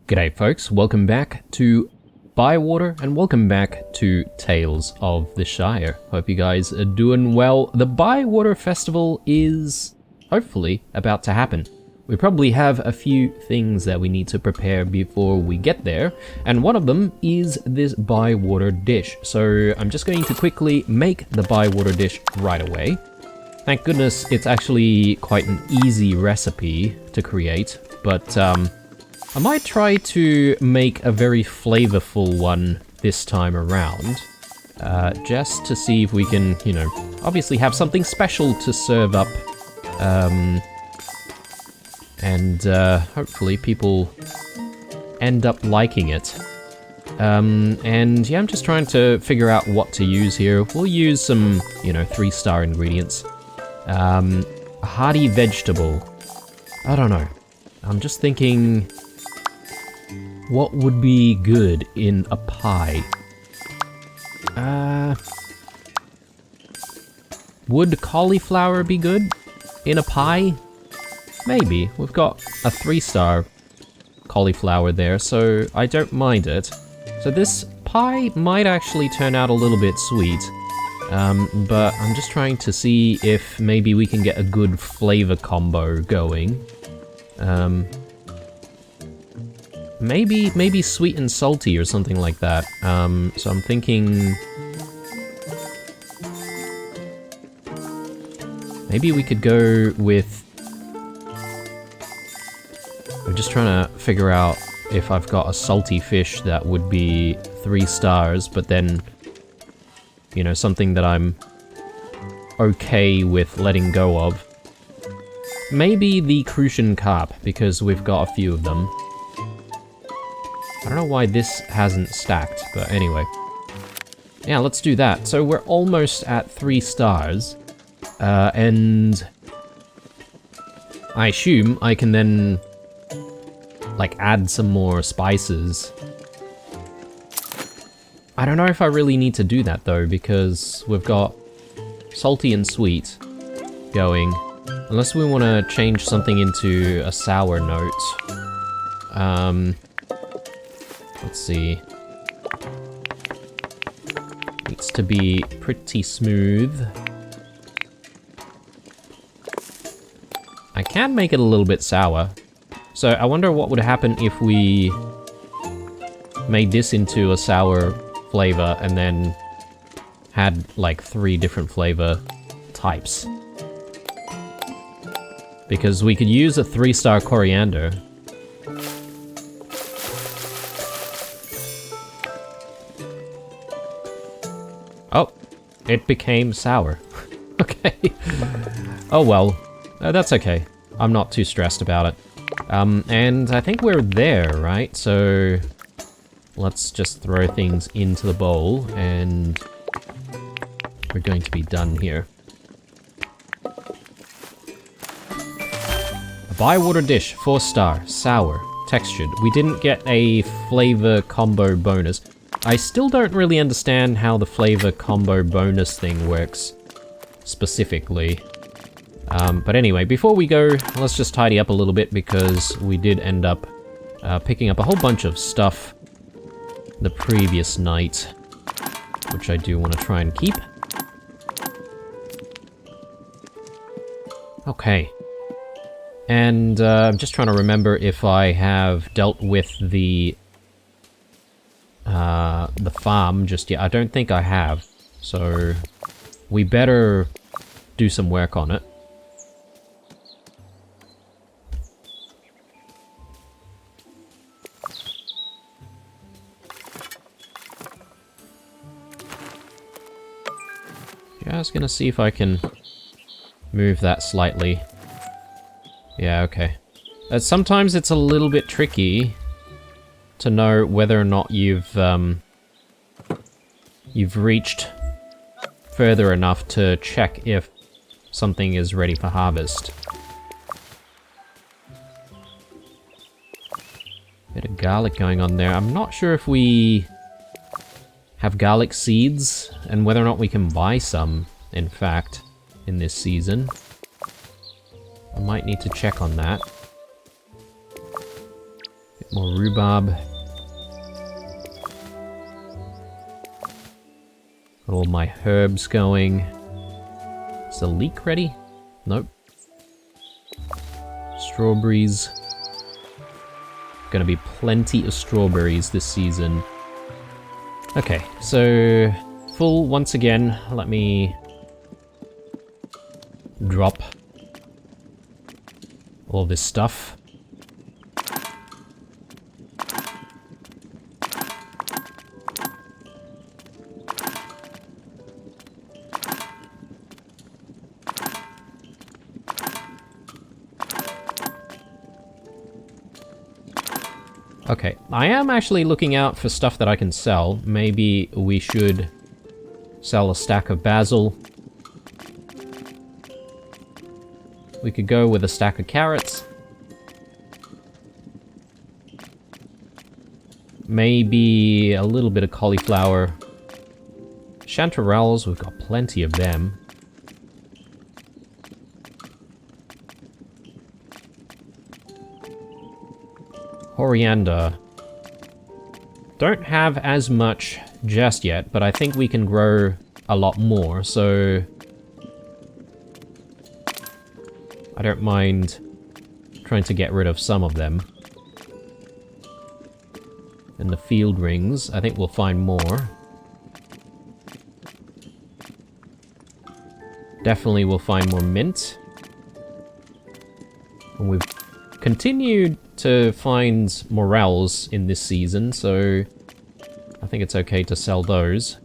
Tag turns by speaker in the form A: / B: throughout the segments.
A: G'day folks, welcome back to Bywater and welcome back to Tales of the Shire. Hope you guys are doing well. The Bywater Festival is hopefully about to happen. We probably have a few things that we need to prepare before we get there, and one of them is this Bywater dish. So I'm just going to quickly make the Bywater dish right away. Thank goodness it's actually quite an easy recipe to create, but I might try to make a very flavorful one this time around, just to see if we can, you know, obviously have something special to serve up, and hopefully people end up liking it. And yeah, I'm just trying to figure out what to use here. We'll use some, you know, 3-star ingredients. A hearty vegetable. I don't know. I'm just thinking, what would be good in a pie? Would cauliflower be good in a pie? Maybe. We've got a 3-star cauliflower there, so I don't mind it. So this pie might actually turn out a little bit sweet, but I'm just trying to see if maybe we can get a good flavor combo going. Maybe sweet and salty or something like that. So I'm thinking maybe we could go with... I'm just trying to figure out if I've got a salty fish that would be 3 stars, but then, you know, something that I'm okay with letting go of. Maybe the crucian carp, because we've got a few of them. I don't know why this hasn't stacked, but anyway. Yeah, let's do that. So we're almost at 3 stars, and I assume I can then, like, add some more spices. I don't know if I really need to do that, though, because we've got salty and sweet going. Unless we want to change something into a sour note. Let's see. Needs to be pretty smooth. I can make it a little bit sour. So I wonder what would happen if we made this into a sour flavor and then had like 3 different flavor types. Because we could use a 3-star coriander. Oh, it became sour. Okay. Oh well, that's okay. I'm not too stressed about it. And I think we're there, right? So let's just throw things into the bowl and we're going to be done here. A Bywater dish, 4-star, sour, textured. We didn't get a flavor combo bonus. I still don't really understand how the flavor combo bonus thing works specifically. But anyway, before we go, let's just tidy up a little bit because we did end up picking up a whole bunch of stuff the previous night, which I do want to try and keep. Okay. And I'm just trying to remember if I have dealt with the farm just yet. I don't think I have, so we better do some work on it. Yeah, I was gonna see if I can move that slightly. Yeah, okay. Sometimes it's a little bit tricky to know whether or not you've reached further enough to check if something is ready for harvest. Bit of garlic going on there. I'm not sure if we have garlic seeds and whether or not we can buy some, in fact, in this season. I might need to check on that. Bit more rhubarb. Got all my herbs going. Is the leek ready? Nope. Strawberries. Gonna be plenty of strawberries this season. Okay, so full once again. Let me drop all this stuff. Okay, I am actually looking out for stuff that I can sell. Maybe we should sell a stack of basil. We could go with a stack of carrots. Maybe a little bit of cauliflower. Chanterelles, we've got plenty of them. Coriander. Don't have as much just yet, but I think we can grow a lot more, so I don't mind trying to get rid of some of them. And the field rings, I think we'll find more. Definitely we'll find more mint. And we've continued to find morels in this season, so I think it's okay to sell those.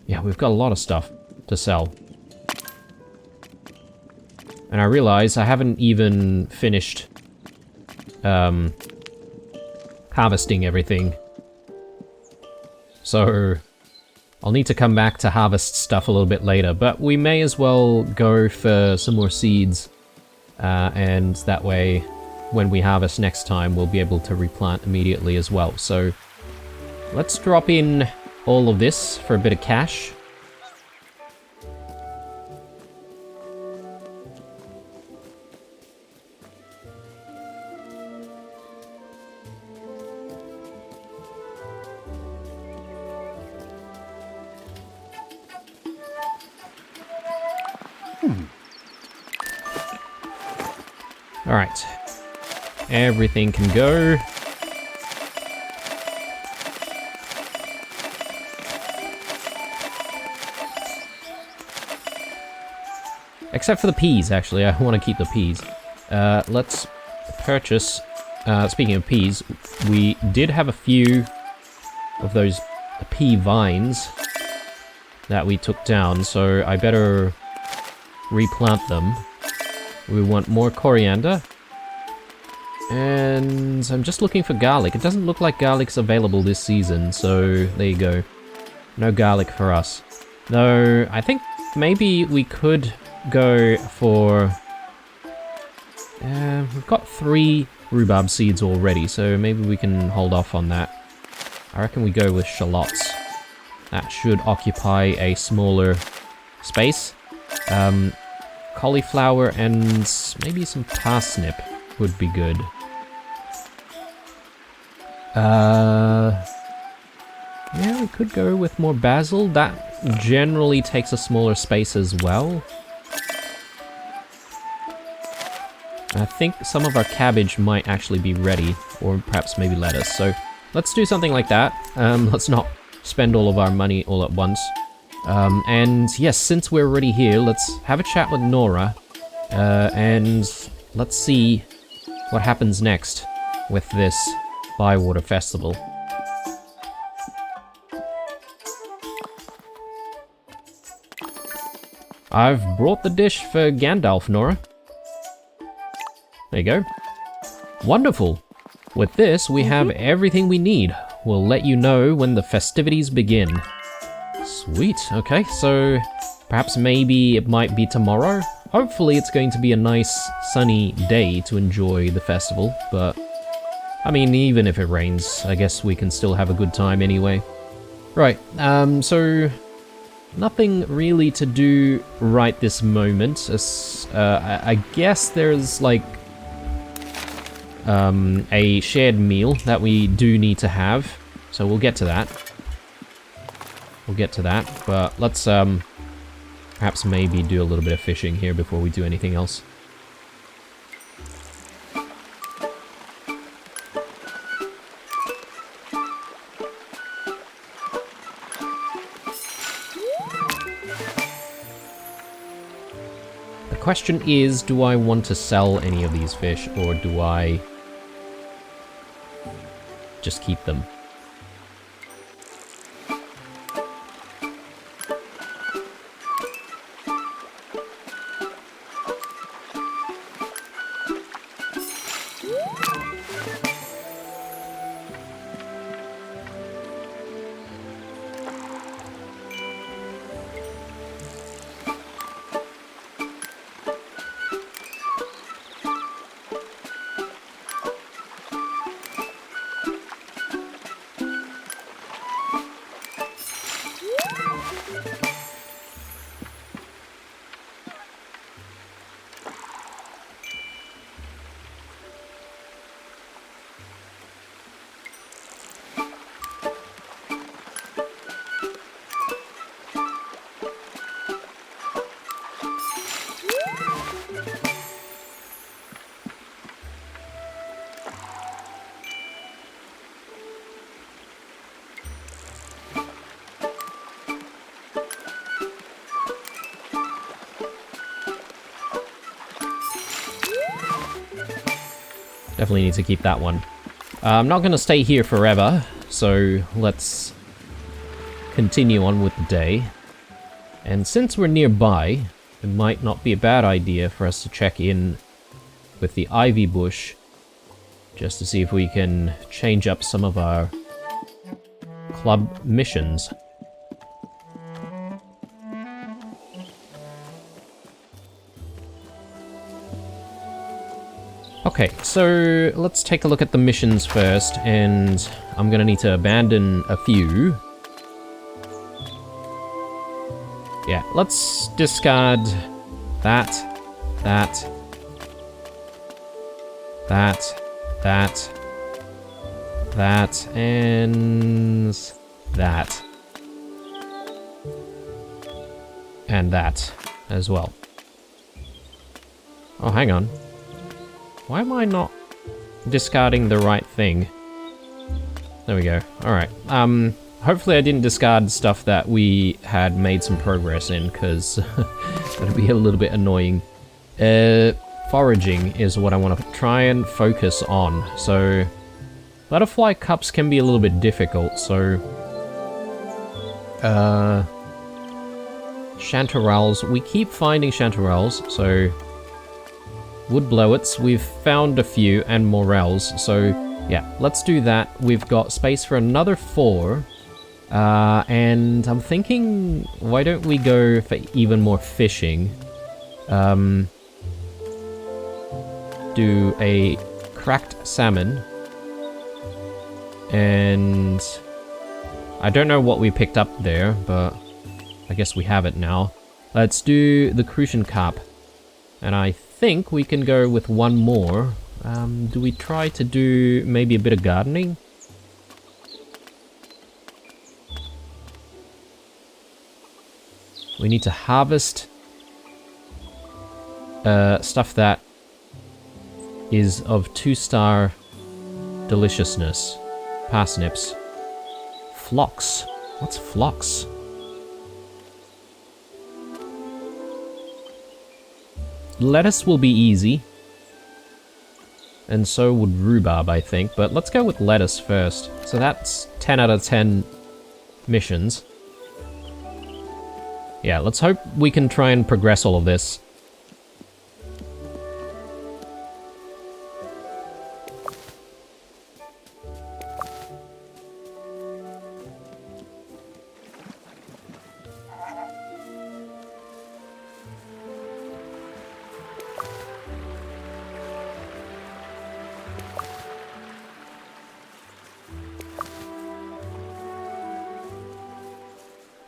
A: Yeah, we've got a lot of stuff to sell. And I realize I haven't even finished harvesting everything. So I'll need to come back to harvest stuff a little bit later, but we may as well go for some more seeds, and that way, when we harvest next time, we'll be able to replant immediately as well. So let's drop in all of this for a bit of cash. Alright. Everything can go. Except for the peas, actually. I want to keep the peas. Let's purchase... speaking of peas, we did have a few of those pea vines that we took down, so I better replant them. We want more coriander. And I'm just looking for garlic. It doesn't look like garlic's available this season, so there you go. No garlic for us. Though, I think maybe we could go for... we've got 3 rhubarb seeds already, so maybe we can hold off on that. I reckon we go with shallots. That should occupy a smaller space. Cauliflower and maybe some parsnip would be good. Yeah, we could go with more basil. That generally takes a smaller space as well. I think some of our cabbage might actually be ready, or perhaps maybe lettuce. So let's do something like that. Let's not spend all of our money all at once. And yes, since we're already here, let's have a chat with Nora, and let's see what happens next with this Bywater Festival. I've brought the dish for Gandalf, Nora. There you go. Wonderful. With this, we have everything we need. We'll let you know when the festivities begin. Sweet, okay, so perhaps maybe it might be tomorrow? Hopefully it's going to be a nice sunny day to enjoy the festival, but I mean, even if it rains, I guess we can still have a good time anyway. Right, so Nothing really to do right this moment. I guess there's like a shared meal that we do need to have, so we'll get to that. We'll get to that, but let's perhaps maybe do a little bit of fishing here before we do anything else. The question is, do I want to sell any of these fish, or do I just keep them? Definitely need to keep that one. I'm not going to stay here forever, so let's continue on with the day. And since we're nearby, it might not be a bad idea for us to check in with the ivy bush, just to see if we can change up some of our club missions. Okay, so let's take a look at the missions first, and I'm gonna need to abandon a few. Yeah, let's discard that, that, and that. And that as well. Oh, hang on. Why am I not discarding the right thing? There we go. Alright. Hopefully I didn't discard stuff that we had made some progress in, because that'd be a little bit annoying. Foraging is what I want to try and focus on. So, butterfly cups can be a little bit difficult, so... chanterelles. We keep finding chanterelles, so... wood blowets, we've found a few, and morels, so yeah, let's do that. We've got space for another 4, and I'm thinking, why don't we go for even more fishing? Do a cracked salmon, and I don't know what we picked up there, but I guess we have it now. Let's do the crucian carp, and I think we can go with one more. Do we try to do maybe a bit of gardening? We need to harvest stuff that is of 2-star deliciousness. Parsnips. Phlox. What's phlox? Lettuce will be easy. And so would rhubarb, I think. But let's go with lettuce first. So that's 10 out of 10 missions. Yeah, let's hope we can try and progress all of this.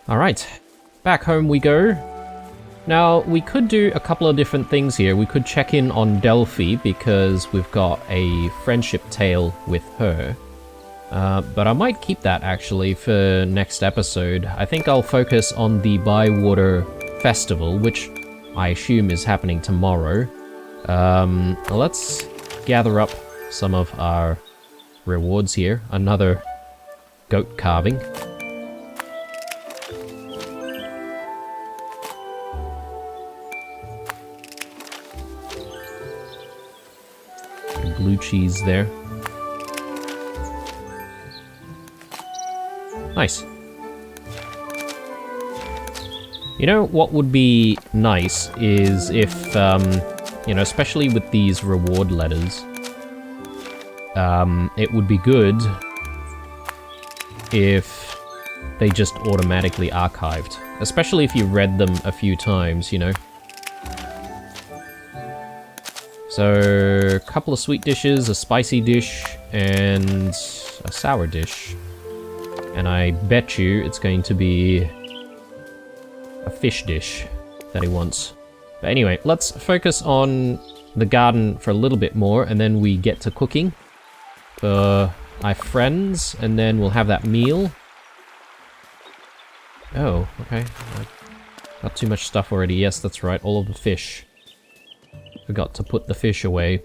A: Alright, back home we go. Now, we could do a couple of different things here. We could check in on Delphi because we've got a friendship tale with her. But I might keep that actually for next episode. I think I'll focus on the Bywater Festival, which I assume is happening tomorrow. Let's gather up some of our rewards here. Another goat carving. Blue cheese there. Nice. You know what would be nice is if, you know, especially with these reward letters, it would be good if they just automatically archived. Especially if you read them a few times, you know. So, a couple of sweet dishes, a spicy dish, and a sour dish. And I bet you it's going to be a fish dish that he wants. But anyway, let's focus on the garden for a little bit more, and then we get to cooking for my friends, and then we'll have that meal. Oh, okay. Got too much stuff already. Yes, that's right, all of the fish. Forgot to put the fish away.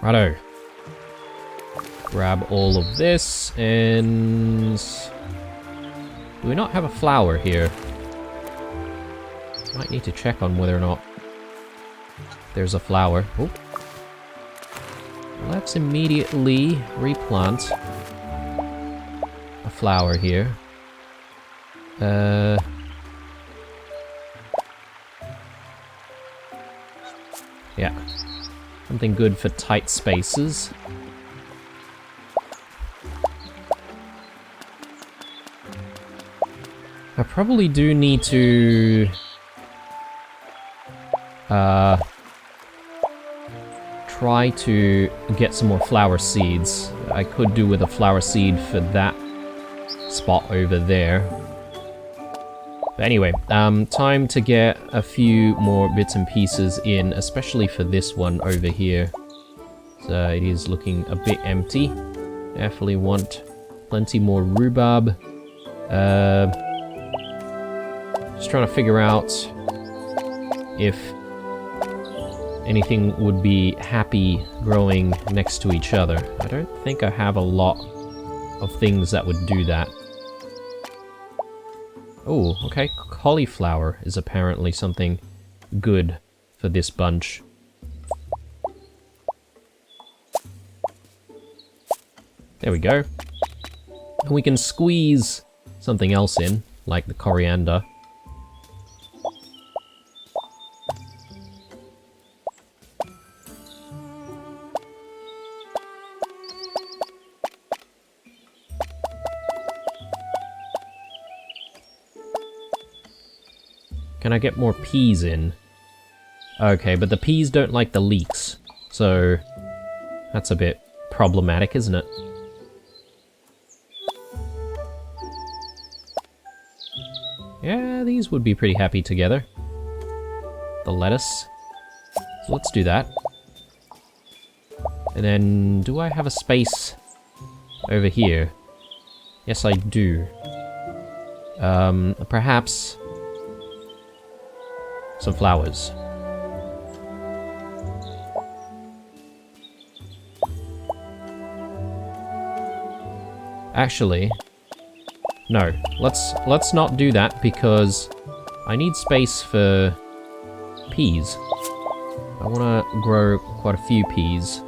A: Righto. Grab all of this, and... do we not have a flower here? Might need to check on whether or not there's a flower. Oh. Let's immediately replant a flower here. Yeah. Something good for tight spaces. I probably do need to try to get some more flower seeds. I could do with a flower seed for that spot over there. But anyway, time to get a few more bits and pieces in, especially for this one over here. So it is looking a bit empty. Definitely want plenty more rhubarb. Just trying to figure out if anything would be happy growing next to each other. I don't think I have a lot of things that would do that. Oh, okay. Cauliflower is apparently something good for this bunch. There we go. And we can squeeze something else in, like the coriander. Can I get more peas in? Okay, but the peas don't like the leeks, so that's a bit problematic, isn't it? Yeah, these would be pretty happy together. The lettuce. So let's do that. And then, do I have a space over here? Yes, I do. Perhaps some flowers. Actually, no. Let's not do that because I need space for peas. I want to grow quite a few peas.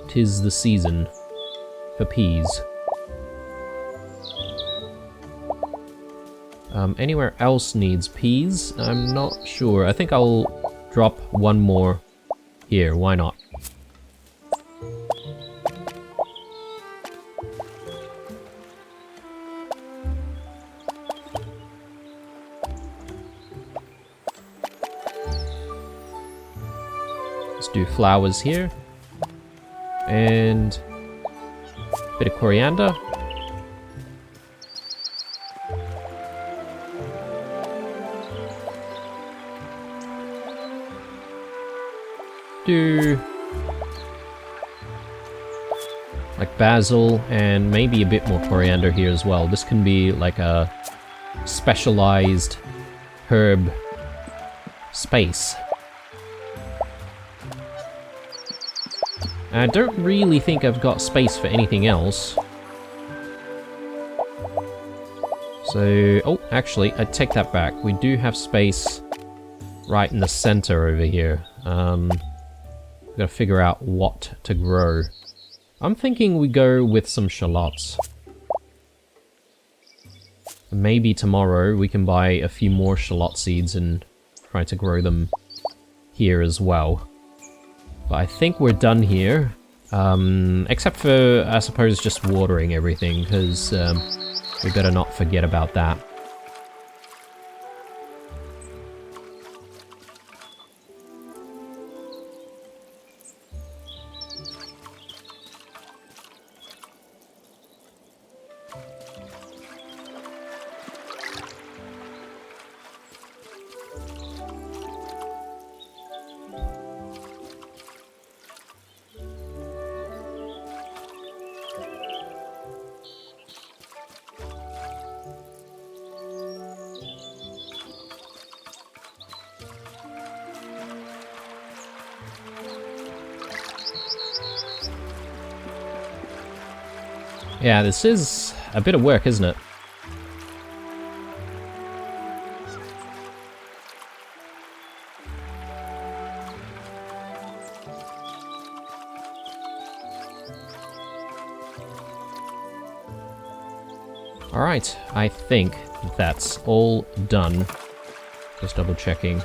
A: 'Tis the season for peas. Anywhere else needs peas? I'm not sure. I think I'll drop one more here. Why not? do flowers here. And a bit of coriander. Do like basil and maybe a bit more coriander here as well. This can be like a specialized herb space. I don't really think I've got space for anything else. So, oh, actually, I take that back. We do have space right in the center over here. We've got to figure out what to grow. I'm thinking we go with some shallots. Maybe tomorrow we can buy a few more shallot seeds and try to grow them here as well. But I think we're done here. Except for, I suppose, just watering everything, because we better not forget about that. Yeah, this is a bit of work, isn't it? Alright, I think that's all done. Just double checking.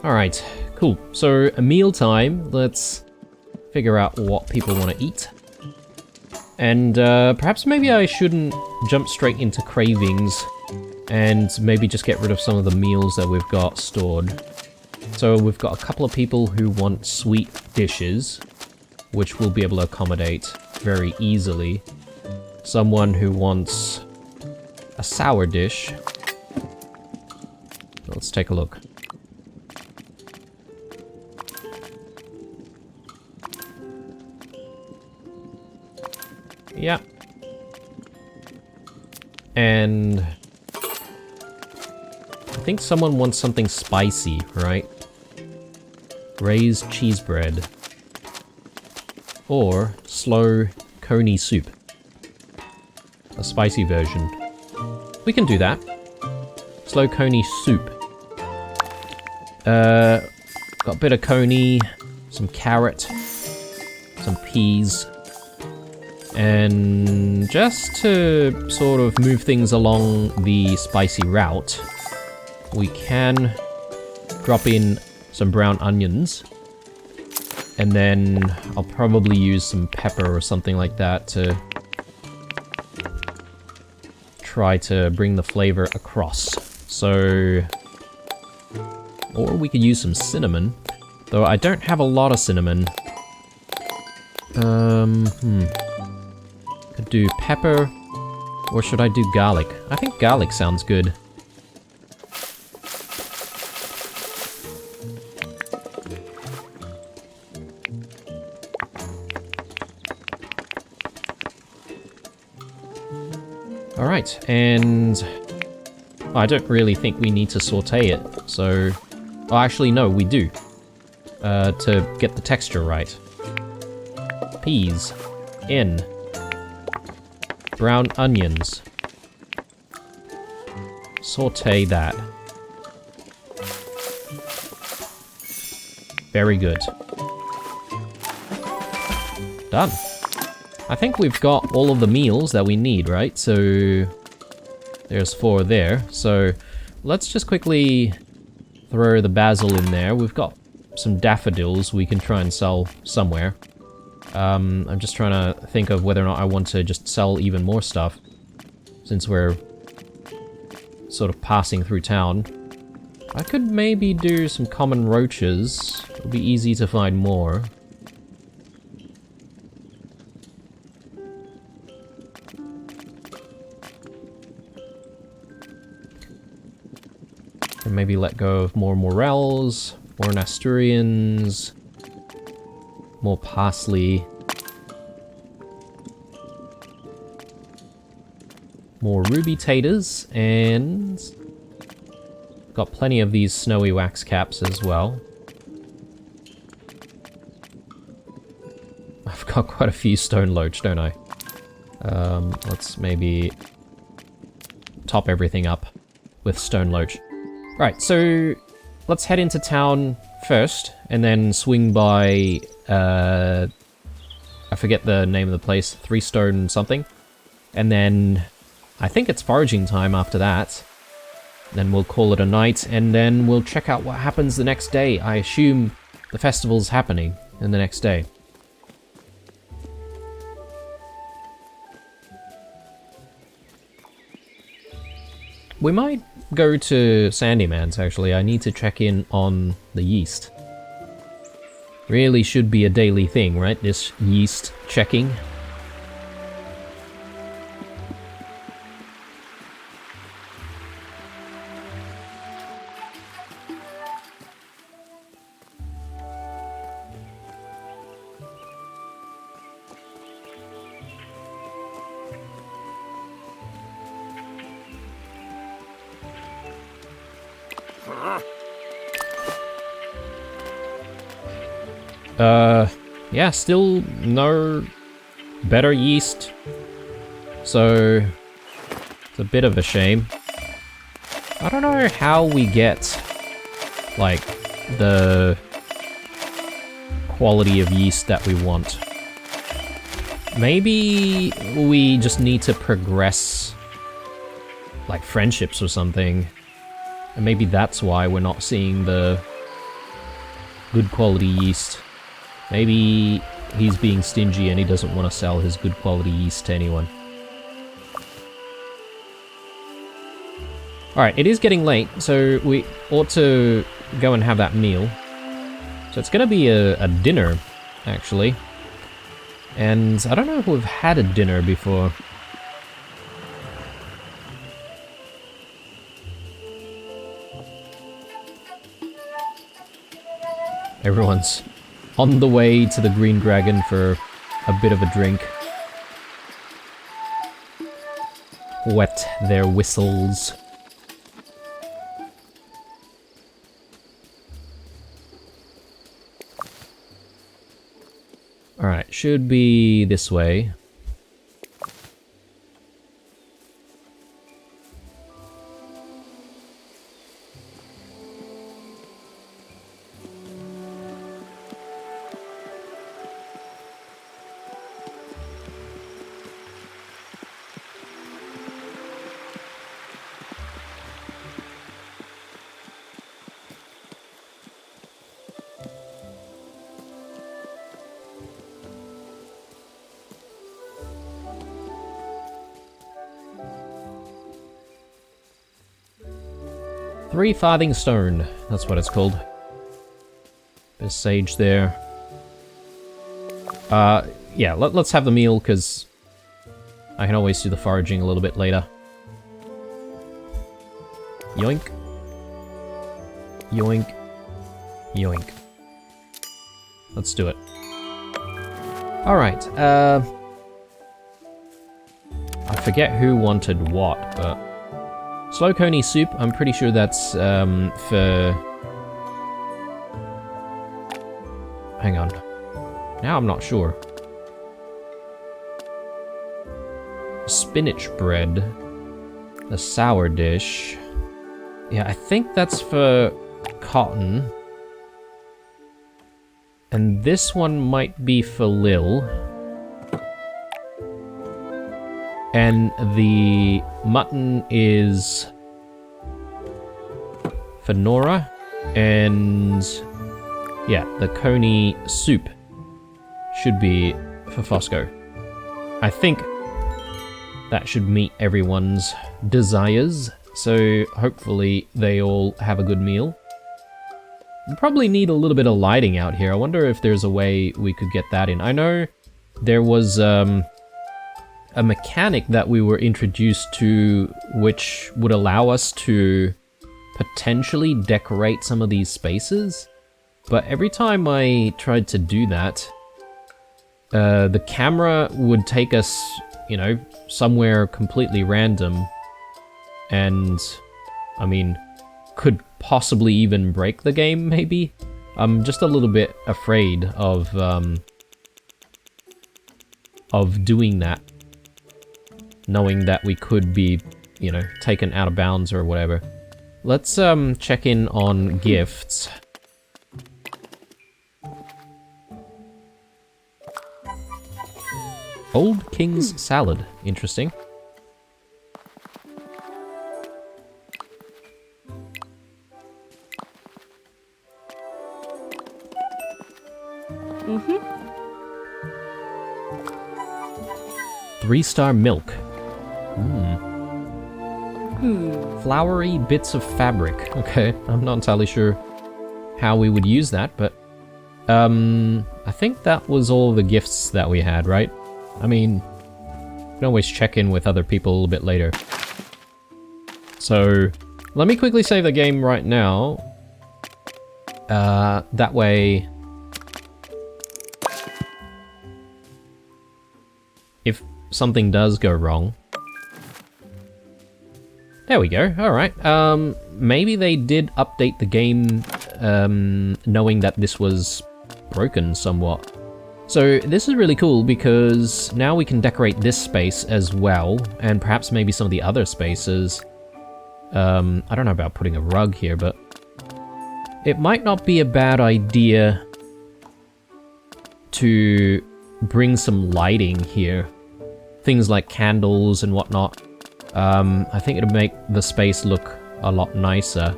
A: Alright, cool. So, a meal time. Let's figure out what people want to eat. And perhaps maybe I shouldn't jump straight into cravings and maybe just get rid of some of the meals that we've got stored. So we've got a couple of people who want sweet dishes, which we'll be able to accommodate very easily. Someone who wants a sour dish. Let's take a look. Yeah. And I think someone wants something spicy, right? Raised cheese bread. Or slow coney soup. A spicy version. We can do that. Slow coney soup. Got a bit of coney, some carrot, some peas. And just to sort of move things along the spicy route, we can drop in some brown onions. And then I'll probably use some pepper or something like that to try to bring the flavor across. So, or we could use some cinnamon, though I don't have a lot of cinnamon. Could do pepper, or should I do garlic? I think garlic sounds good. Alright, and I don't really think we need to saute it, so... Oh, actually, no, we do. To get the texture right. Peas. In. Brown onions. Saute that. Very good. Done. I think we've got all of the meals that we need, right? So there's 4 there. So let's just quickly throw the basil in there. We've got some daffodils we can try and sell somewhere. I'm just trying to think of whether or not I want to just sell even more stuff, since we're sort of passing through town. I could maybe do some common roaches. It'll be easy to find more. And maybe let go of more morels, more Asturians, more parsley, more ruby taters, and got plenty of these snowy wax caps as well. I've got quite a few stone loach, don't I? Let's maybe top everything up with stone loach. Right, so let's head into town first, and then swing by, I forget the name of the place, 3 Stone something. And then, I think it's foraging time after that. Then we'll call it a night, and then we'll check out what happens the next day. I assume the festival's happening in the next day. We might go to Sandyman's, actually. I need to check in on the yeast. Really should be a daily thing, right? This yeast checking. Yeah, still no better yeast. So, it's a bit of a shame. I don't know how we get, like, the quality of yeast that we want. Maybe we just need to progress, like, friendships or something. And maybe that's why we're not seeing the good quality yeast. Maybe he's being stingy and he doesn't want to sell his good quality yeast to anyone. Alright, it is getting late, so we ought to go and have that meal. So it's gonna be a dinner, actually. And I don't know if we've had a dinner before. Everyone's on the way to the Green Dragon for a bit of a drink. Wet their whistles. Alright, should be this way. Three Farthing Stone, that's what it's called. Bit of sage there. Yeah, let's have the meal, because I can always do the foraging a little bit later. Yoink. Yoink. Yoink. Let's do it. Alright, I forget who wanted what, but... Slow coney soup, I'm pretty sure that's, for... Hang on. Now I'm not sure. Spinach bread. A sour dish. Yeah, I think that's for Cotton. And this one might be for Lil. And the mutton is for Nora, and yeah, the coney soup should be for Fosco. I think that should meet everyone's desires. so hopefully they all have a good meal. We probably need a little bit of lighting out here. I wonder if there's a way we could get that in. I know there was a mechanic that we were introduced to which would allow us to potentially decorate some of these spaces, but every time I tried to do that, the camera would take us, you know, somewhere completely random, and, I mean, could possibly even break the game, maybe? I'm just a little bit afraid of doing that, knowing that we could be, you know, taken out of bounds or whatever. Let's check in on gifts. Old King's Salad. Interesting.
B: Mm-hmm.
A: 3-star milk. Flowery bits of fabric. Okay, I'm not entirely sure how we would use that, but I think that was all the gifts that we had, right? I mean, we can always check in with other people a little bit later. So, let me quickly save the game right now. That way, if something does go wrong... There we go, alright. Maybe they did update the game knowing that this was broken somewhat. So this is really cool because now we can decorate this space as well, and perhaps maybe some of the other spaces. I don't know about putting a rug here, but it might not be a bad idea to bring some lighting here. Things like candles and whatnot. I think it'll make the space look a lot nicer.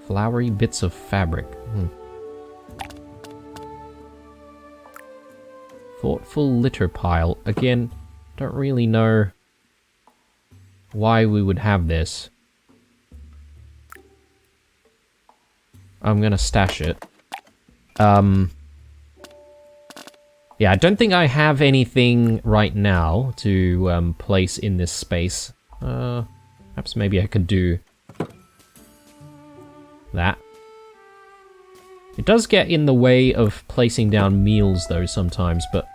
A: Flowery bits of fabric. Thoughtful litter pile. Again, don't really know why we would have this. I'm gonna stash it. Yeah, I don't think I have anything right now to place in this space. Perhaps maybe I could do that. It does get in the way of placing down meals though sometimes, but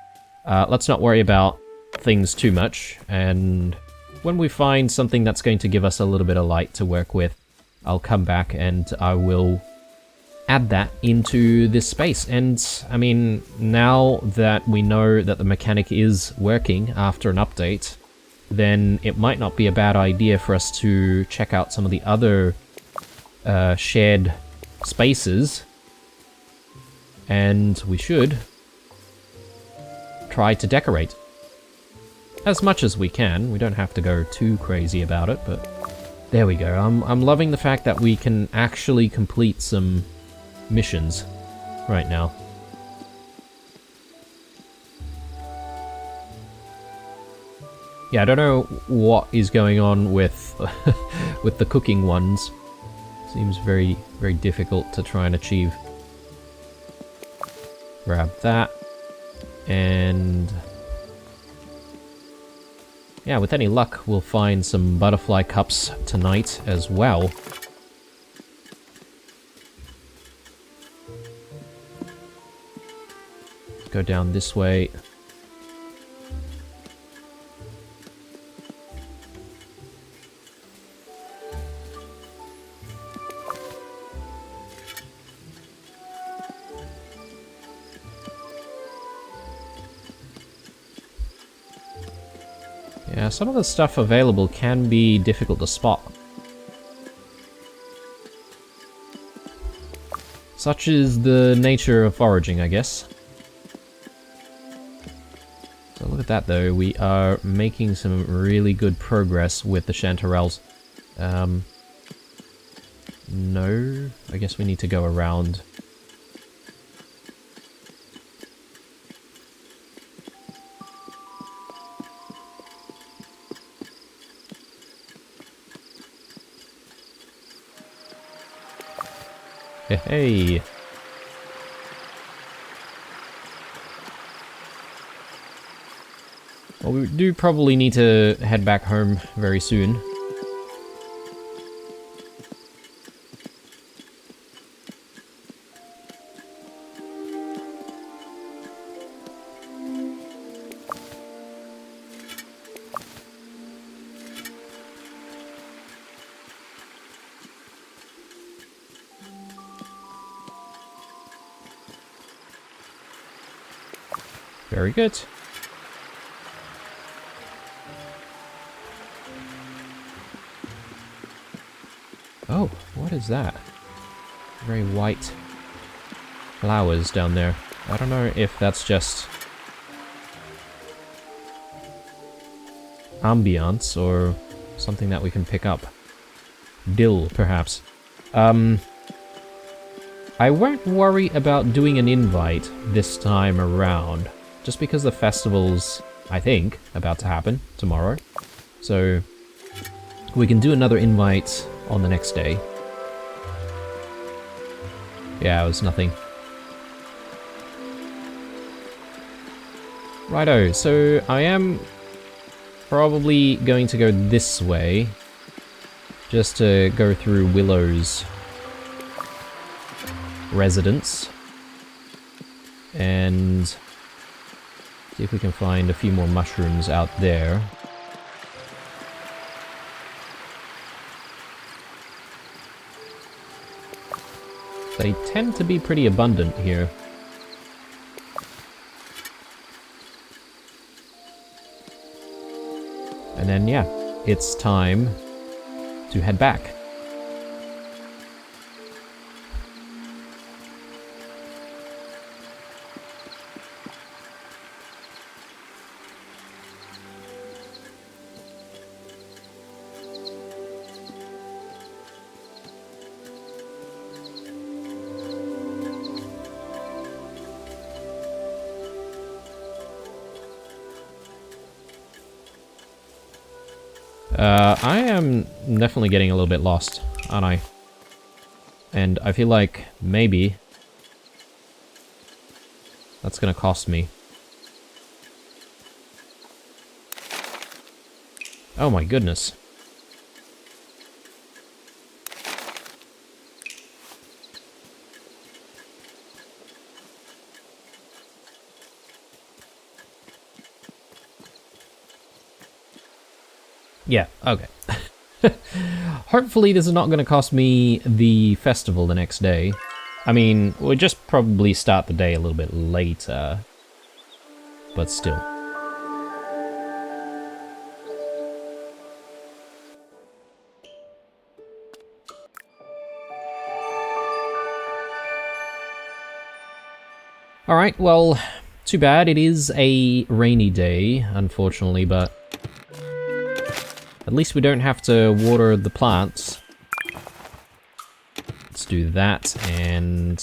A: let's not worry about things too much, and when we find something that's going to give us a little bit of light to work with, I'll come back and I will add that into this space. And I mean, now that we know that the mechanic is working after an update, then it might not be a bad idea for us to check out some of the other shared spaces, and we should try to decorate as much as we can. We don't have to go too crazy about it, but there we go. I'm loving the fact that we can actually complete some missions right now. Yeah, I don't know what is going on with with the cooking ones. Seems very, very difficult to try and achieve. Grab that. And yeah, with any luck, we'll find some butterfly cups tonight as well. Go down this way. Yeah, some of the stuff available can be difficult to spot. Such is the nature of foraging, I guess. So look at that though, we are making some really good progress with the chanterelles. No, I guess we need to go around. Hey. Well, we do probably need to head back home very soon. Very good. Oh, what is that? Very white flowers down there. I don't know if that's just ambiance or something that we can pick up. Dill, perhaps. I won't worry about doing an invite this time around, just because the festival's, I think, about to happen tomorrow. So we can do another invite on the next day. Yeah, it was nothing. Righto, so I am probably going to go this way, just to go through Willow's residence, and see if we can find a few more mushrooms out there. They tend to be pretty abundant here. And then, yeah, it's time to head back. I am definitely getting a little bit lost, aren't I? And I feel like maybe that's gonna cost me. Oh my goodness. Yeah, okay. Hopefully this is not going to cost me the festival the next day. I mean, we'll just probably start the day a little bit later. But still. Alright, well, too bad. It is a rainy day, unfortunately, but at least we don't have to water the plants. Let's do that, and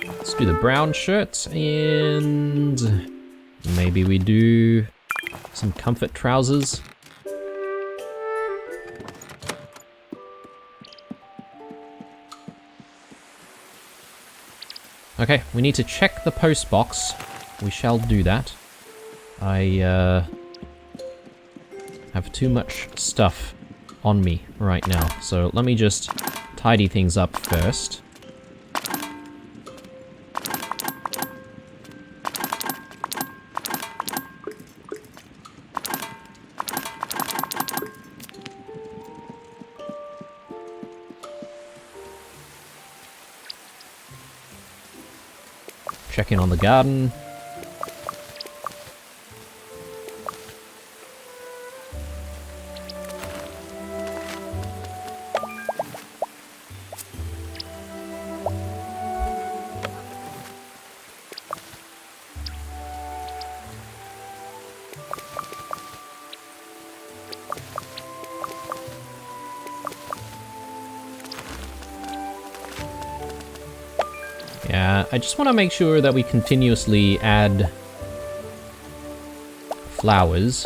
A: let's do the brown shirt, and maybe we do some comfort trousers. Okay, we need to check the post box. We shall do that. I have too much stuff on me right now, so let me just tidy things up first. Check in on the garden. Yeah, I just want to make sure that we continuously add flowers.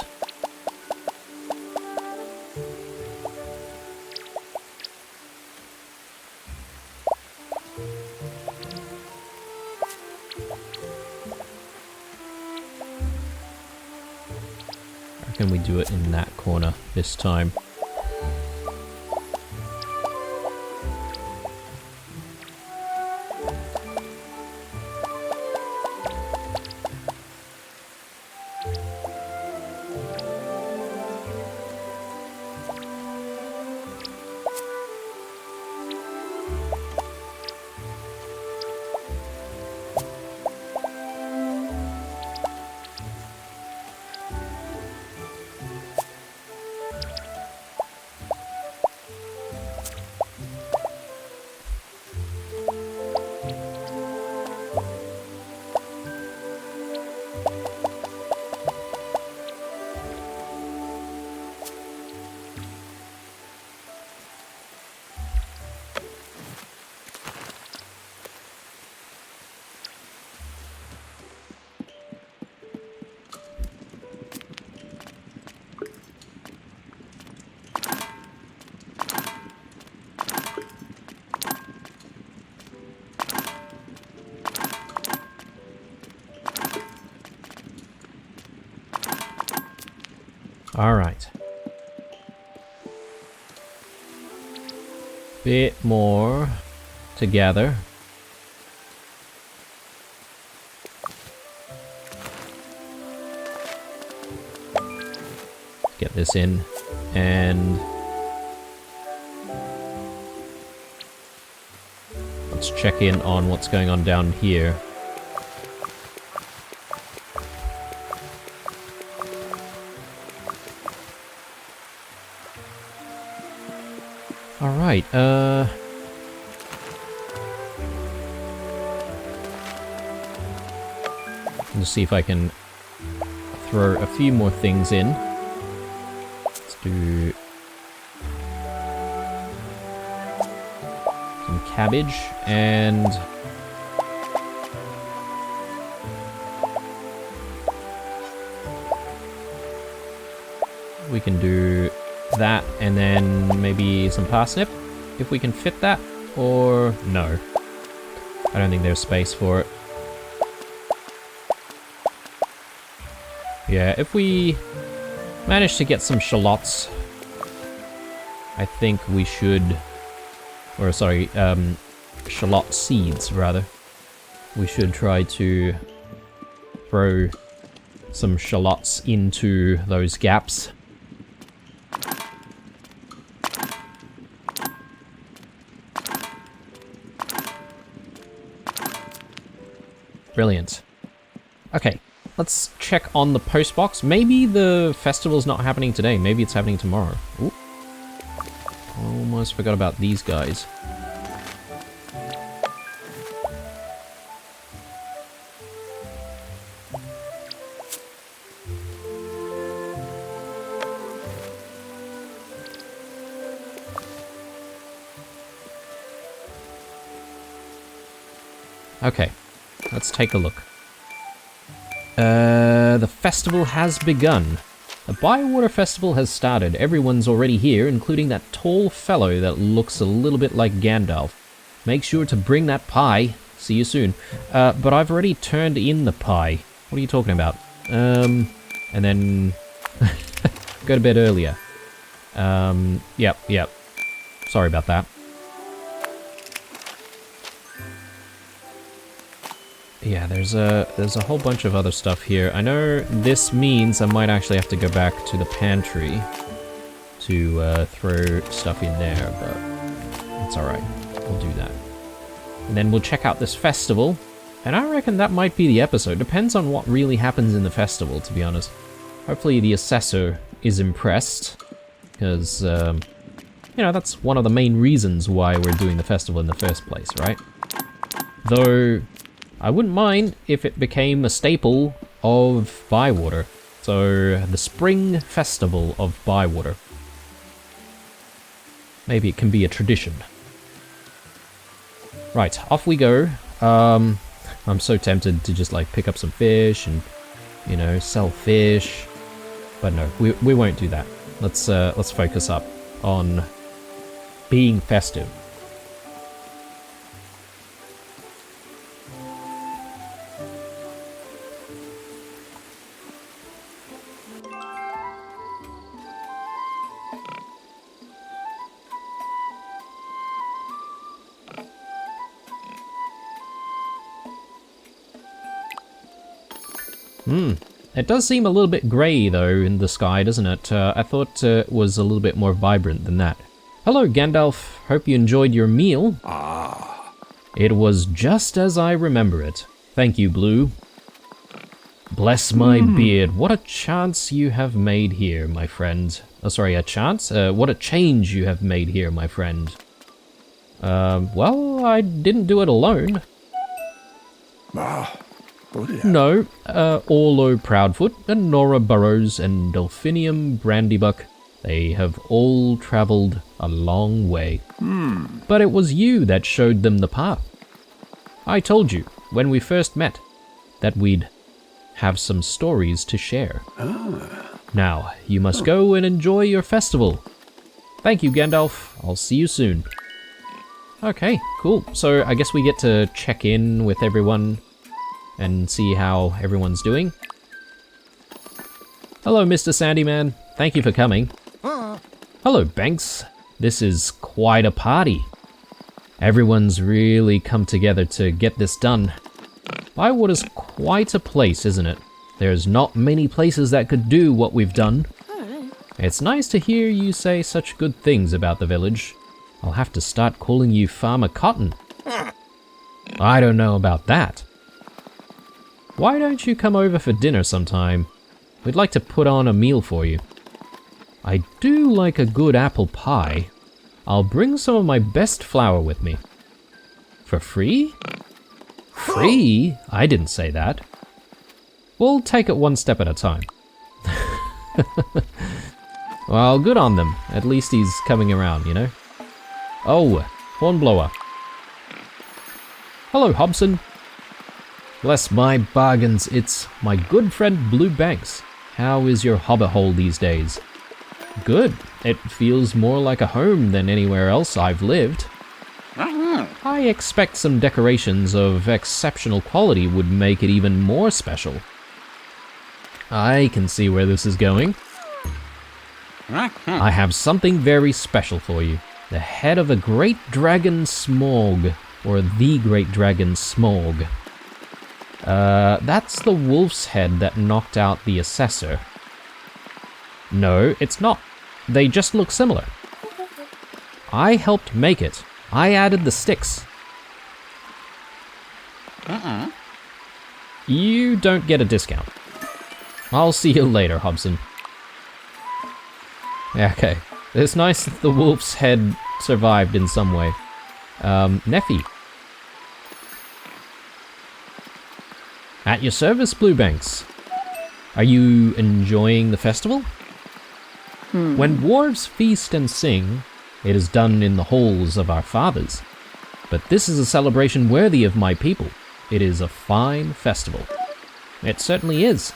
A: Can we do it in that corner this time? Alright. Bit more to gather. Get this in, and let's check in on what's going on down here. Alright, let's see if I can throw a few more things in. Let's do some cabbage, and we can do that, and then maybe some parsnip, if we can fit that, or no. I don't think there's space for it. Yeah, if we manage to get some shallots, I think we should, or sorry, shallot seeds, rather. We should try to throw some shallots into those gaps. Brilliant. Okay, let's check on the post box. Maybe the festival's not happening today. Maybe it's happening tomorrow. Ooh. Almost forgot about these guys. Okay. Let's take a look. The festival has begun. The Bywater Festival has started. Everyone's already here, including that tall fellow that looks a little bit like Gandalf. Make sure to bring that pie. See you soon. But I've already turned in the pie. What are you talking about? And then go to bed earlier. Yep. Sorry about that. Yeah, there's a whole bunch of other stuff here. I know this means I might actually have to go back to the pantry to throw stuff in there, but it's alright. We'll do that. And then we'll check out this festival, and I reckon that might be the episode. Depends on what really happens in the festival, to be honest. Hopefully the assessor is impressed, because, you know, that's one of the main reasons why we're doing the festival in the first place, right? Though I wouldn't mind if it became a staple of Bywater. So, the Spring Festival of Bywater. Maybe it can be a tradition. Right, off we go. I'm so tempted to just like pick up some fish and, you know, sell fish. But no, we won't do that. Let's focus up on being festive. It does seem a little bit grey, though, in the sky, doesn't it? I thought it was a little bit more vibrant than that. Hello, Gandalf. Hope you enjoyed your meal. It was just as I remember it. Thank you, Blue. Bless my beard. What a chance you have made here, my friend. Oh, sorry, a chance? What a change you have made here, my friend. Well, I didn't do it alone. No, Orlo Proudfoot and Nora Burrows and Delphinium Brandybuck, they have all travelled a long way. But it was you that showed them the path. I told you, when we first met, that we'd have some stories to share. Now, you must go and enjoy your festival. Thank you, Gandalf. I'll see you soon. Okay, cool. So I guess we get to check in with everyone and see how everyone's doing. Hello, Mr. Sandyman. Thank you for coming. Hello, Banks. This is quite a party. Everyone's really come together to get this done. Bywater's quite a place, isn't it? There's not many places that could do what we've done. It's nice to hear you say such good things about the village. I'll have to start calling you Farmer Cotton. I don't know about that. Why don't you come over for dinner sometime? We'd like to put on a meal for you. I do like a good apple pie. I'll bring some of my best flour with me. For free? Free? I didn't say that. We'll take it one step at a time. Well, good on them. At least he's coming around, you know? Oh, Hornblower. Hello, Hobson. Bless my bargains, it's my good friend Blue Banks. How is your hobbit hole these days? Good. It feels more like a home than anywhere else I've lived. I expect some decorations of exceptional quality would make it even more special. I can see where this is going. I have something very special for you. The head of a great dragon Smog, or the great dragon Smog. That's the wolf's head that knocked out the assessor. No, it's not. They just look similar. I helped make it. I added the sticks. You don't get a discount. I'll see you later, Hobson. Okay. It's nice that the wolf's head survived in some way. Neffy. At your service, Bluebanks. Are you enjoying the festival? When dwarves feast and sing, it is done in the halls of our fathers. But this is a celebration worthy of my people. It is a fine festival. It certainly is.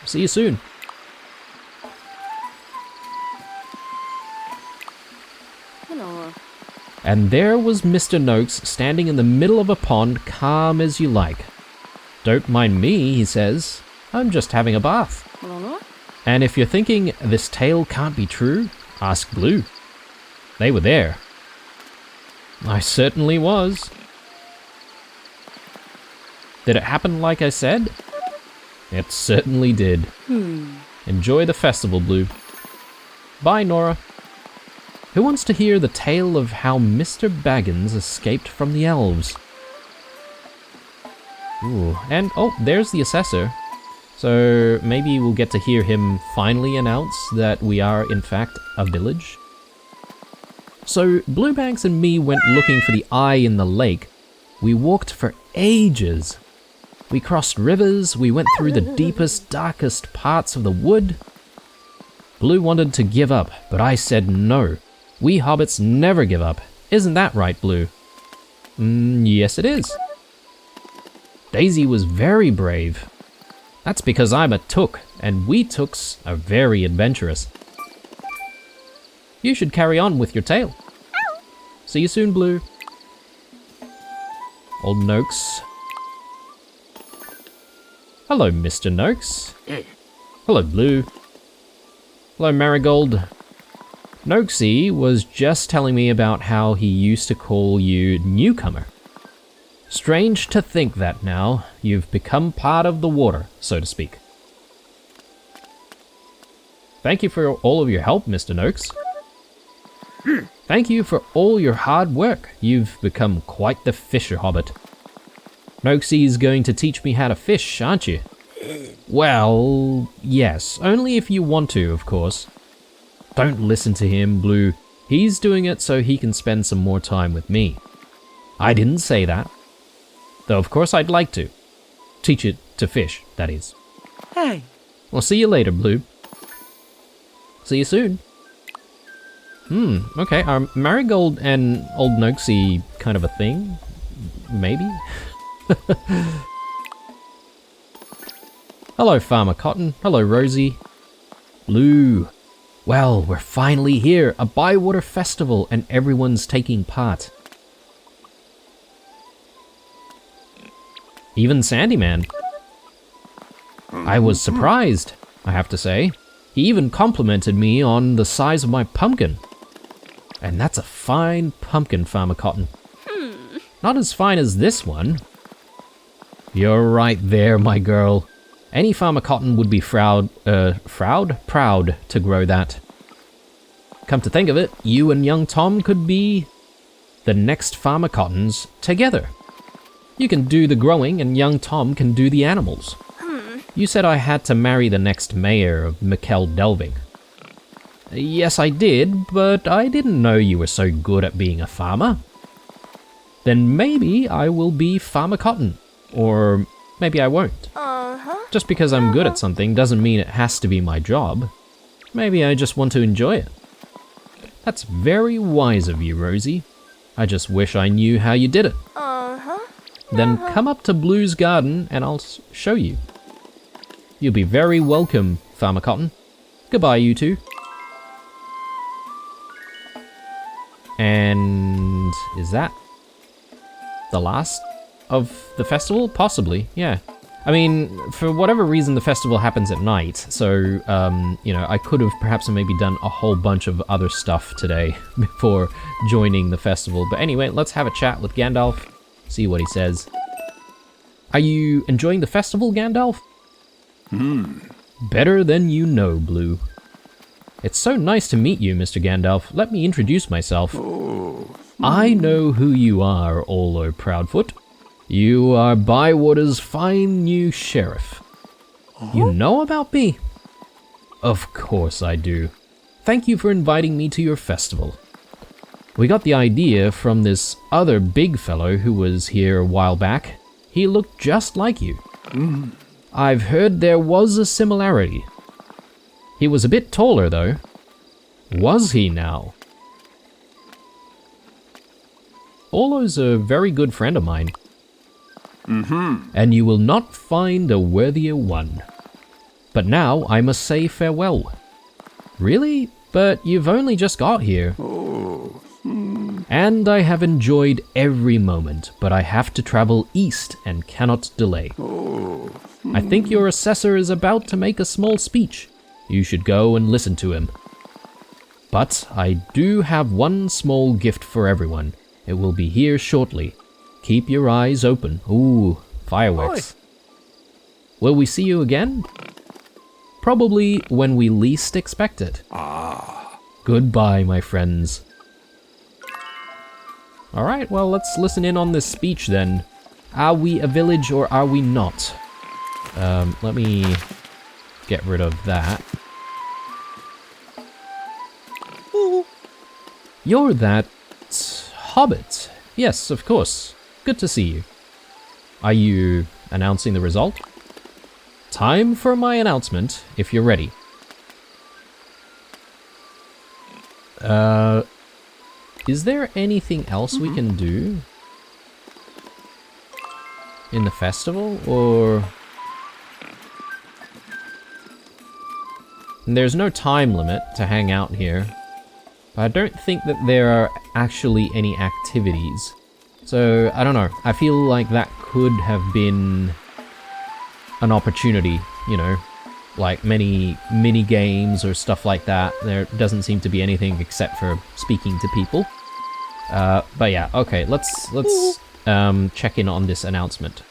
A: See you soon.
B: Hello.
A: And there was Mr. Noakes standing in the middle of a pond, calm as you like. Don't mind me, he says. I'm just having a bath.
B: Hello?
A: And if you're thinking this tale can't be true, ask Blue. They were there. I certainly was. Did it happen like I said? It certainly did. Enjoy the festival, Blue. Bye, Nora. Who wants to hear the tale of how Mr. Baggins escaped from the elves? Ooh, and oh, there's the assessor. So maybe we'll get to hear him finally announce that we are, in fact, a village. So Bluebanks and me went looking for the eye in the lake. We walked for ages. We crossed rivers, we went through the deepest, darkest parts of the wood. Blue wanted to give up, but I said no. We hobbits never give up. Isn't that right, Blue? Yes it is. Daisy was very brave. That's because I'm a took, and we tooks are very adventurous. You should carry on with your tale. See you soon, Blue. Old Noakes. Hello, Mr. Noakes. Hello, Blue. Hello, Marigold. Noakesy was just telling me about how he used to call you newcomer. Strange to think that now you've become part of the water, so to speak. Thank you for all of your help, Mr. Noakes. Thank you for all your hard work. You've become quite the fisher hobbit. Noakesy's going to teach me how to fish, aren't you? Well, yes, only if you want to, of course. Don't listen to him, Blue. He's doing it so he can spend some more time with me. I didn't say that. Though of course I'd like to. Teach it to fish, that is.
B: Hey.
A: I'll see you later, Blue. See you soon. Okay, are Marigold and Old Noakesy kind of a thing? Maybe? Hello, Farmer Cotton. Hello, Rosie. Blue. Well, we're finally here. A Bywater festival and everyone's taking part. Even Sandyman. I was surprised, I have to say. He even complimented me on the size of my pumpkin. And that's a fine pumpkin, Farmer Cotton. Not as fine as this one. You're right there, my girl. Any Farmer Cotton would be proud to grow that. Come to think of it, you and young Tom could be the next Farmer Cottons together. You can do the growing and young Tom can do the animals. You said I had to marry the next mayor of Mikkel Delving. Yes, I did, but I didn't know you were so good at being a farmer. Then maybe I will be Farmer Cotton, or maybe I won't. Just because I'm good at something doesn't mean it has to be my job. Maybe I just want to enjoy it. That's very wise of you, Rosie. I just wish I knew how you did it. Then come up to Blue's garden and I'll show you. You'll be very welcome, Farmer Cotton. Goodbye, you two. And is that the last of the festival? Possibly, yeah. I mean, for whatever reason, the festival happens at night, so, you know, I could have perhaps maybe done a whole bunch of other stuff today before joining the festival. But anyway, let's have a chat with Gandalf, see what he says. Are you enjoying the festival, Gandalf? Better than you know, Blue. It's so nice to meet you, Mr. Gandalf. Let me introduce myself. I know who you are, Orlo Proudfoot. You are Bywater's fine new sheriff. You know about me? Of course I do. Thank you for inviting me to your festival. We got the idea from this other big fellow who was here a while back. He looked just like you. I've heard there was a similarity. He was a bit taller, though. Was he now? Orlo's a very good friend of mine. And you will not find a worthier one. But now I must say farewell. Really? But you've only just got here. And I have enjoyed every moment, but I have to travel east and cannot delay. I think your assessor is about to make a small speech. You should go and listen to him. But I do have one small gift for everyone. It will be here shortly. Keep your eyes open. Ooh, fireworks. Will we see you again? Probably when we least expect it. Goodbye, my friends. Alright, well, let's listen in on this speech then. Are we a village or are we not? Let me get rid of that. You're that hobbit. Yes, of course. Good to see you. Are you announcing the result? Time for my announcement, if you're ready. Is there anything else we can do in the festival, or... There's no time limit to hang out here. But I don't think that there are actually any activities. So, I don't know. I feel like that could have been an opportunity, you know, like many mini games or stuff like that. There doesn't seem to be anything except for speaking to people. But yeah, okay, let's check in on this announcement.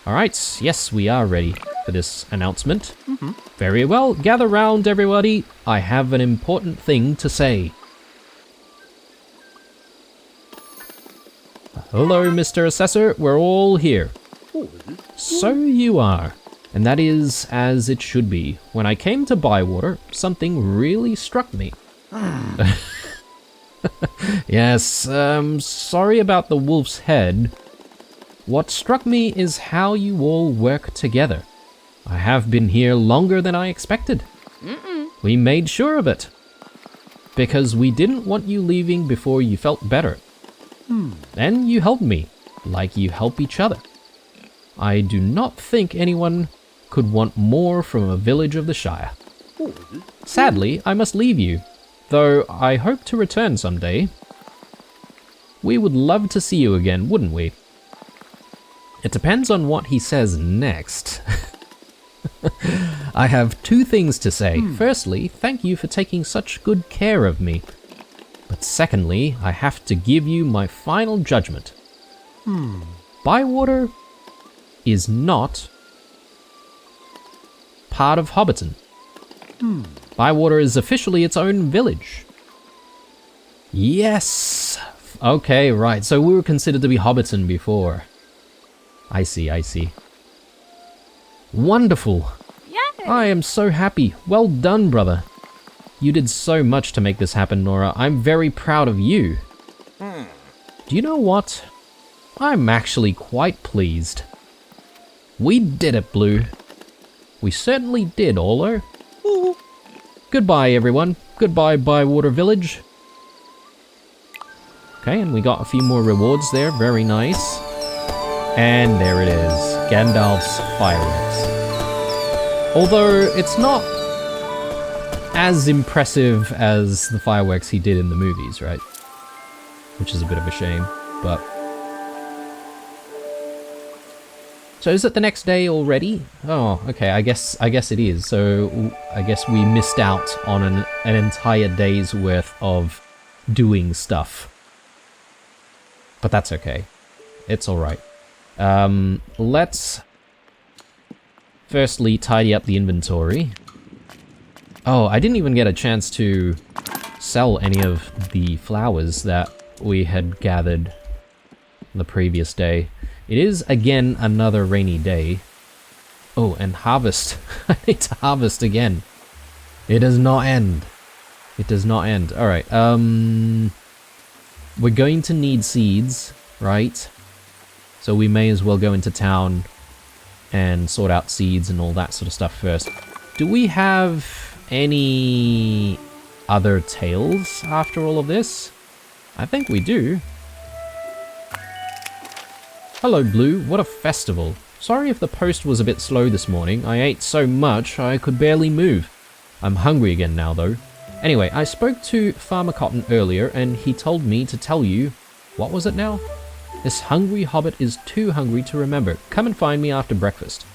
A: Alright, yes, we are ready. for this announcement. Very well, gather round everybody. I have an important thing to say. Hello, Mr. Assessor, we're all here. So you are. And that is as it should be. When I came to Bywater, something really struck me. Yes, sorry about the wolf's head. What struck me is how you all work together. I have been here longer than I expected. We made sure of it. Because we didn't want you leaving before you felt better. And you helped me, like you help each other. I do not think anyone could want more from a village of the Shire. Sadly, I must leave you, though I hope to return someday. We would love to see you again, wouldn't we? It depends on what he says next. I have two things to say. Firstly, thank you for taking such good care of me. But secondly, I have to give you my final judgment. Bywater is not part of Hobbiton. Bywater is officially its own village. Yes! Okay, right, so we were considered to be Hobbiton before. I see. Wonderful!
B: Yay!
A: I am so happy. Well done, brother. You did so much to make this happen, Nora. I'm very proud of you. Do you know what? I'm actually quite pleased. We did it, Blue. We certainly did, Orlo. Goodbye, everyone. Goodbye, Bywater Village. Okay, and we got a few more rewards there. Very nice. And there it is. Gandalf's fireworks. Although, it's not as impressive as the fireworks he did in the movies, right? Which is a bit of a shame, but... So is it the next day already? Oh, okay, I guess it is. So I guess we missed out on an entire day's worth of doing stuff. But that's okay. It's alright. Let's firstly tidy up the inventory. Oh, I didn't even get a chance to sell any of the flowers that we had gathered the previous day. It is, again, another rainy day. Oh, and harvest. I need to harvest again. It does not end. It does not end. Alright, we're going to need seeds, right? So we may as well go into town and sort out seeds and all that sort of stuff first. Do we have any other tales after all of this? I think we do. Hello, Blue. What a festival. Sorry if the post was a bit slow this morning. I ate so much I could barely move. I'm hungry again now, though. Anyway, I spoke to Farmer Cotton earlier, and he told me to tell you... What was it now? This hungry hobbit is too hungry to remember. Come and find me after breakfast.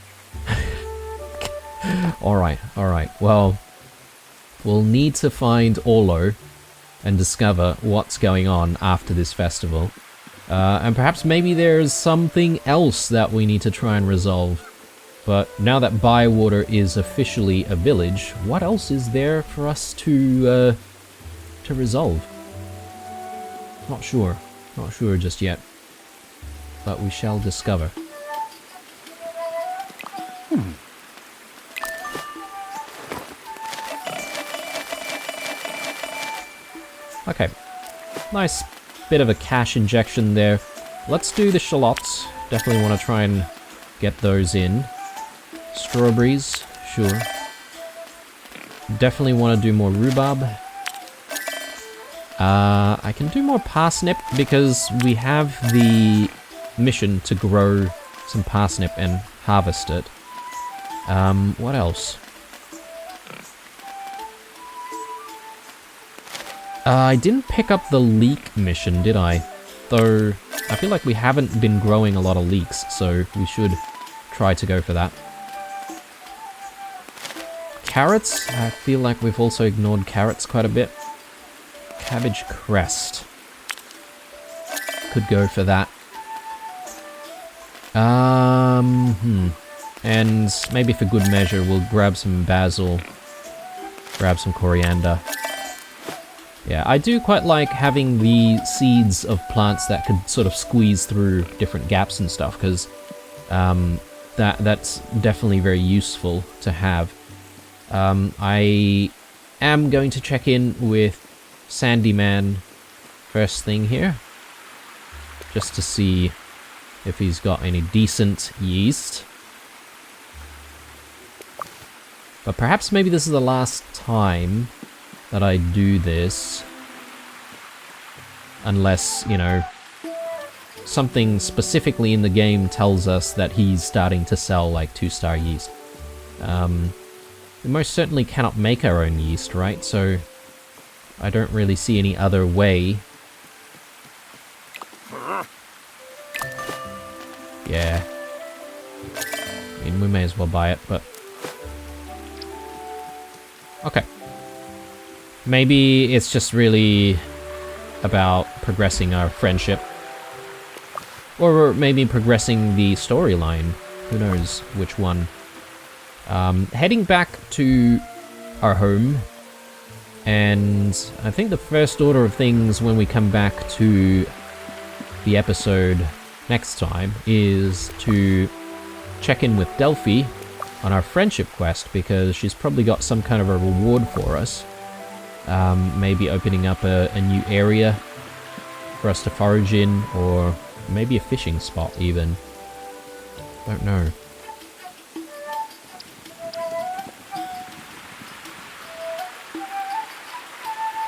A: Alright. Well, we'll need to find Orlo and discover what's going on after this festival. And perhaps maybe there's something else that we need to try and resolve. But now that Bywater is officially a village, what else is there for us to resolve? Not sure just yet. But we shall discover. Okay. Nice bit of a cash injection there. Let's do the shallots. Definitely want to try and get those in. Strawberries, sure. Definitely want to do more rhubarb. I can do more parsnip because we have the mission to grow some parsnip and harvest it. What else? I didn't pick up the leek mission, did I? Though, I feel like we haven't been growing a lot of leeks, so we should try to go for that. Carrots? I feel like we've also ignored carrots quite a bit. Cabbage crest. Could go for that. And maybe for good measure, we'll grab some basil, grab some coriander. Yeah, I do quite like having the seeds of plants that could sort of squeeze through different gaps and stuff, because that's definitely very useful to have. I am going to check in with Sandy Man first thing here, just to see if he's got any decent yeast. But perhaps maybe this is the last time that I do this, unless, you know, something specifically in the game tells us that he's starting to sell like 2-star yeast. We most certainly cannot make our own yeast, right? So I don't really see any other way. Yeah. I mean, we may as well buy it, but... Okay. Maybe it's just really about progressing our friendship. Or maybe progressing the storyline. Who knows which one. Heading back to our home. And I think the first order of things when we come back to the episode next time is to check in with Delphi on our friendship quest, because she's probably got some kind of a reward for us. Maybe opening up a new area for us to forage in, or maybe a fishing spot even. Don't know.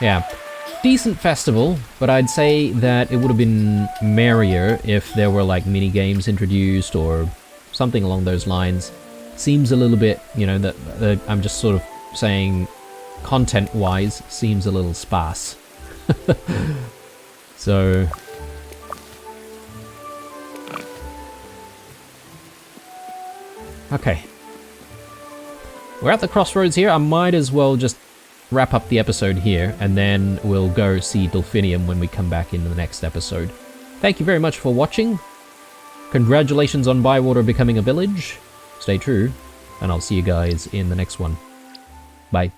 A: Yeah, decent festival, but I'd say that it would have been merrier if there were like mini games introduced or something along those lines. Seems a little bit, you know, that I'm just sort of saying content-wise seems a little sparse. So okay, we're at the crossroads here. I might as well just wrap up the episode here, and then we'll go see Delphinium when we come back in the next episode. Thank you very much for watching. Congratulations on Bywater becoming a village. Stay true, and I'll see you guys in the next one. Bye.